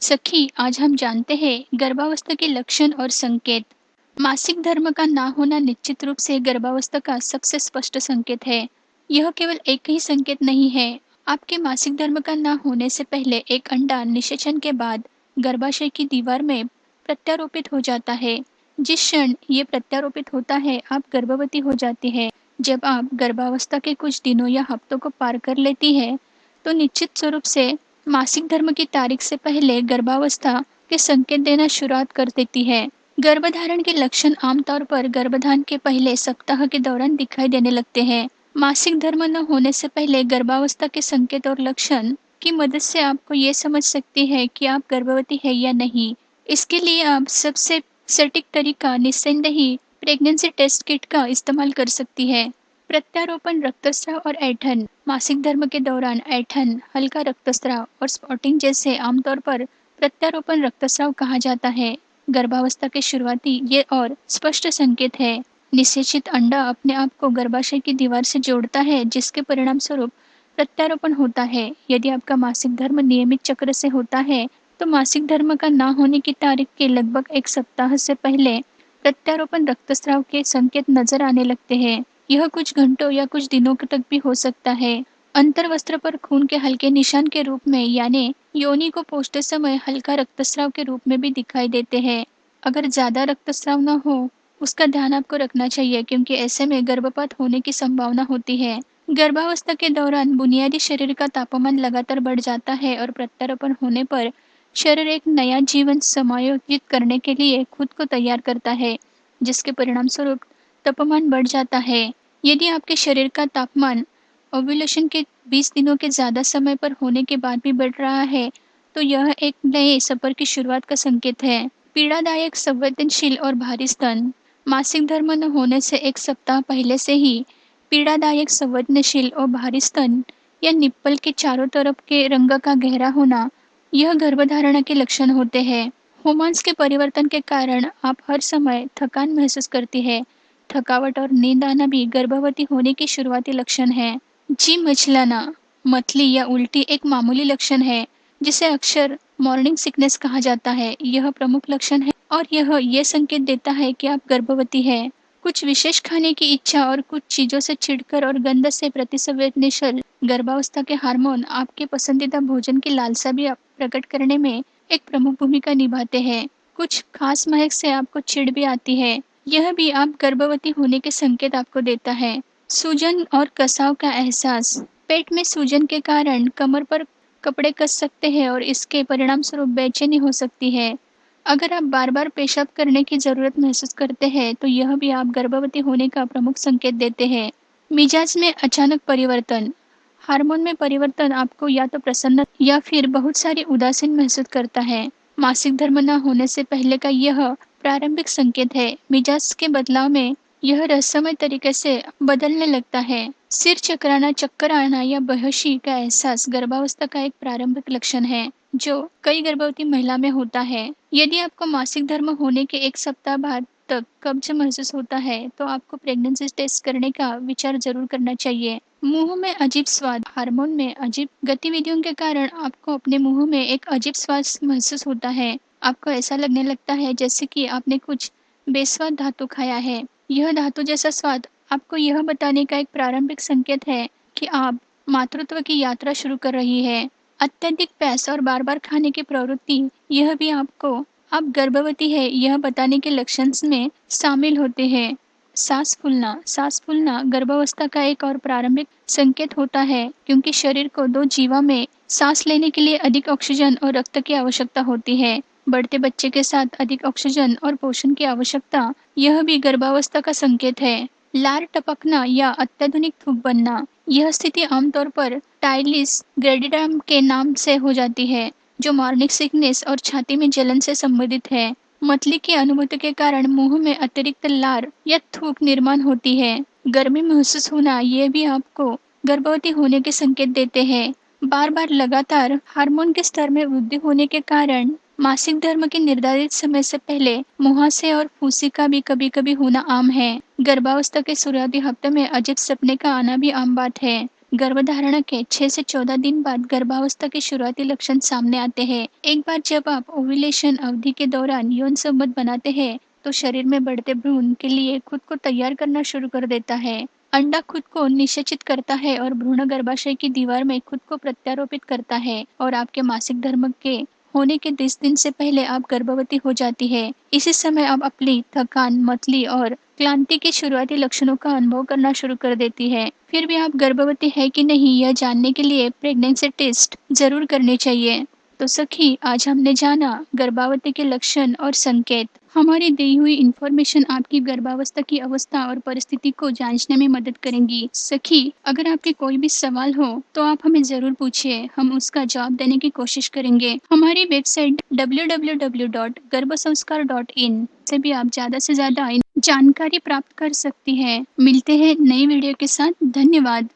सखी, आज हम जानते हैं गर्भावस्था के लक्षण और संकेत। मासिक धर्म का ना होना निश्चित रूप से गर्भावस्था का सबसे स्पष्ट संकेत है। यह केवल एक ही संकेत नहीं है। आपके मासिक धर्म का ना होने से पहले एक अंडा निषेचन के बाद गर्भाशय की दीवार में प्रत्यारोपित हो जाता है। जिस क्षण ये प्रत्यारोपित होता है, आप गर्भवती हो जाती है। जब आप गर्भावस्था के कुछ दिनों या हफ्तों को पार कर लेती है, तो निश्चित स्वरूप से मासिक धर्म की तारीख से पहले गर्भावस्था के संकेत देना शुरुआत कर देती है। गर्भधारण के लक्षण आमतौर पर गर्भधान के पहले सप्ताह के दौरान दिखाई देने लगते हैं। मासिक धर्म न होने से पहले गर्भावस्था के संकेत और लक्षण की मदद से आपको ये समझ सकती है कि आप गर्भवती है या नहीं। इसके लिए आप सबसे सटीक तरीका निस्संदेही प्रेगनेंसी टेस्ट किट का इस्तेमाल कर सकती है। प्रत्यारोपण, रक्तस्राव और ऐंठन। मासिक धर्म के दौरान ऐंठन, हल्का रक्तस्राव और स्पॉटिंग जैसे आमतौर पर प्रत्यारोपण रक्तस्राव कहा जाता है, गर्भावस्था के शुरुआती ये और स्पष्ट संकेत है। निषेचित अंडा अपने आप को गर्भाशय की दीवार से जोड़ता है, जिसके परिणाम स्वरूप प्रत्यारोपण होता है। यदि आपका मासिक धर्म नियमित चक्र से होता है, तो मासिक धर्म का ना होने की तारीख के लगभग एक सप्ताह से पहले प्रत्यारोपण रक्तस्राव के संकेत नजर आने लगते हैं। यह कुछ घंटों या कुछ दिनों तक भी हो सकता है। अंतर्वस्त्र पर खून के हल्के निशान के रूप में, यानी योनि को पोंछते समय हल्का रक्तस्राव के रूप में भी दिखाई देते हैं। अगर ज्यादा रक्तस्राव न हो, उसका ध्यान आपको रखना चाहिए, क्योंकि ऐसे में गर्भपात होने की संभावना होती है। गर्भावस्था के दौरान बुनियादी शरीर का तापमान लगातार बढ़ जाता है और प्रत्यारोपण होने पर शरीर एक नया जीवन समायोजित करने के लिए खुद को तैयार करता है, जिसके परिणामस्वरूप तापमान बढ़ जाता है। यदि आपके शरीर का तापमान ओव्यूलेशन के 20 दिनों के ज़्यादा समय पर होने के बाद भी बढ़ रहा है, तो यह एक नए सफर की शुरुआत का संकेत है। पीड़ादायक, संवेदनशील और भारी स्तन। मासिक धर्म न होने से एक सप्ताह पहले से ही पीड़ादायक, संवेदनशील और भारी स्तन या निप्पल के चारों तरफ के रंग का गहरा होना, यह गर्भधारणा के लक्षण होते हैं। हार्मोन्स के परिवर्तन के कारण आप हर समय थकान महसूस करती है। थकावट और नींद आना भी गर्भवती होने के शुरुआती लक्षण है। जी मचलाना, मतली या उल्टी एक मामूली लक्षण है, जिसे अक्सर मॉर्निंग सिकनेस कहा जाता है। यह प्रमुख लक्षण है और यह ये संकेत देता है कि आप गर्भवती है। कुछ विशेष खाने की इच्छा और कुछ चीजों से चिढ़कर और गंध से प्रतिसंवेदनशील गर्भावस्था के हार्मोन आपके पसंदीदा भोजन की लालसा भी प्रकट करने में एक प्रमुख भूमिका निभाते हैं। कुछ खास महक से आपको चिढ़ भी आती है। यह भी आप गर्भवती होने के संकेत आपको देता है। सूजन और कसाव का एहसास। पेट में सूजन के कारण कमर पर कपड़े कस सकते हैं और इसके परिणाम स्वरूप बेचैनी हो सकती है। अगर आप बार बार पेशाब करने की जरूरत महसूस करते हैं, तो यह भी आप गर्भवती होने का प्रमुख संकेत देते हैं। मिजाज में अचानक परिवर्तन। हार्मोन में परिवर्तन आपको या तो प्रसन्न या फिर बहुत सारी उदासीन महसूस करता है। मासिक धर्म न होने से पहले का यह प्रारंभिक संकेत है। मिजाज के बदलाव में यह रहस्यमय तरीके से बदलने लगता है। सिर चकराना, चक्कर आना या बेहोशी का एहसास गर्भावस्था का एक प्रारंभिक लक्षण है, जो कई गर्भवती महिला में होता है। यदि आपको मासिक धर्म होने के एक सप्ताह बाद तक कब्ज महसूस होता है, तो आपको प्रेगनेंसी टेस्ट करने का विचार जरूर करना चाहिए। मुंह में अजीब स्वाद। हार्मोन में अजीब गतिविधियों के कारण आपको अपने मुंह में एक अजीब स्वाद महसूस होता है। आपको ऐसा लगने लगता है जैसे कि आपने कुछ बेस्वाद धातु खाया है। यह धातु जैसा स्वाद आपको यह बताने का एक प्रारंभिक संकेत है कि आप मातृत्व की यात्रा शुरू कर रही है। अत्यधिक प्यास और बार बार खाने की प्रवृत्ति, यह भी आपको आप गर्भवती है यह बताने के लक्षण में शामिल होते हैं। सांस फूलना गर्भावस्था का एक और प्रारंभिक संकेत होता है, क्योंकि शरीर को दो जीवा में सांस लेने के लिए अधिक ऑक्सीजन और रक्त की आवश्यकता होती है। बढ़ते बच्चे के साथ अधिक ऑक्सीजन और पोषण की आवश्यकता, यह भी गर्भावस्था का संकेत है। लार टपकना या अत्याधुनिक थूक बनना। यह स्थिति आमतौर पर टाइलिस ग्रेडिडम के नाम से हो जाती है, जो मॉर्निंग सिकनेस और छाती में जलन से संबंधित है। मतली की अनुभूति के कारण मुंह में अतिरिक्त लार या थूक निर्माण होती है। गर्मी महसूस होना, ये भी आपको गर्भवती होने के संकेत देते हैं। बार बार लगातार हार्मोन के स्तर में वृद्धि होने के कारण मासिक धर्म के निर्धारित समय से पहले मुहासे और फूंसी का भी कभी-कभी होना आम है। गर्भावस्था के शुरुआती हफ्ते में अजीब सपने का आना भी आम बात है। गर्भधारण के 6 से 14 दिन बाद गर्भावस्था के शुरुआती लक्षण सामने आते हैं। एक बार जब आप ओव्यूलेशन अवधि के दौरान यौन संबंध बनाते हैं, तो शरीर में बढ़ते भ्रूण के लिए खुद को तैयार करना शुरू कर देता है। अंडा खुद को निषेचित करता है और भ्रूण गर्भाशय की दीवार में खुद को प्रत्यारोपित करता है और आपके मासिक धर्म के होने के 10 दिन से पहले आप गर्भवती हो जाती है। इसी समय आप अपनी थकान, मतली और क्लांति के शुरुआती लक्षणों का अनुभव करना शुरू कर देती है। फिर भी आप गर्भवती है कि नहीं यह जानने के लिए प्रेगनेंसी टेस्ट जरूर करने चाहिए। तो सखी, आज हमने जाना गर्भावती के लक्षण और संकेत। हमारी दी हुई इंफॉर्मेशन आपकी गर्भावस्था की अवस्था और परिस्थिति को जांचने में मदद करेंगी। सखी, अगर आपके कोई भी सवाल हो तो आप हमें जरूर पूछिए, हम उसका जवाब देने की कोशिश करेंगे। हमारी वेबसाइट www.गर्भसंस्कार.in से भी आप ज्यादा से ज्यादा जानकारी प्राप्त कर सकती हैं। मिलते हैं नई वीडियो के साथ। धन्यवाद।